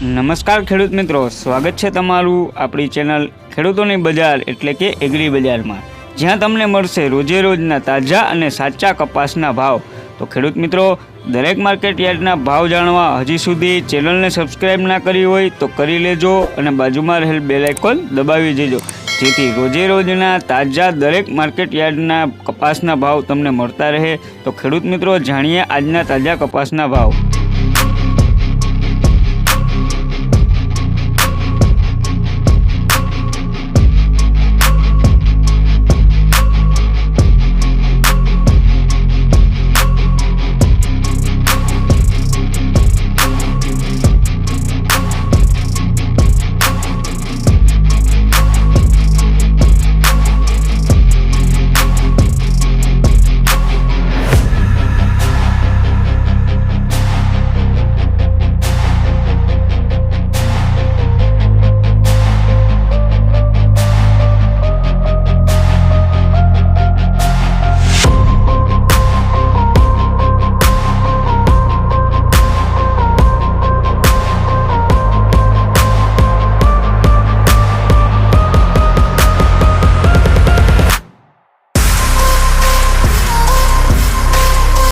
નમસ્કાર ખેડૂત મિત્રો, સ્વાગત છે તમારું આપણી ચેનલ ખેડૂતોની બજાર એટલે કે એગ્રી બજારમાં, જ્યાં તમને મળશે રોજે રોજના તાજા અને સાચા કપાસના ભાવ। તો ખેડૂત મિત્રો, દરેક માર્કેટ યાર્ડના ભાવ જાણવા હજી સુધી ચેનલને સબસ્ક્રાઈબ ના કરી હોય તો કરી લેજો અને બાજુમાં રહેલ બેલ આઇકોન દબાવી દેજો, જેથી રોજે રોજના તાજા દરેક માર્કેટ યાર્ડના કપાસના ભાવ તમને મળતા રહે। તો ખેડૂત મિત્રો, જાણીએ આજના તાજા કપાસના ભાવ।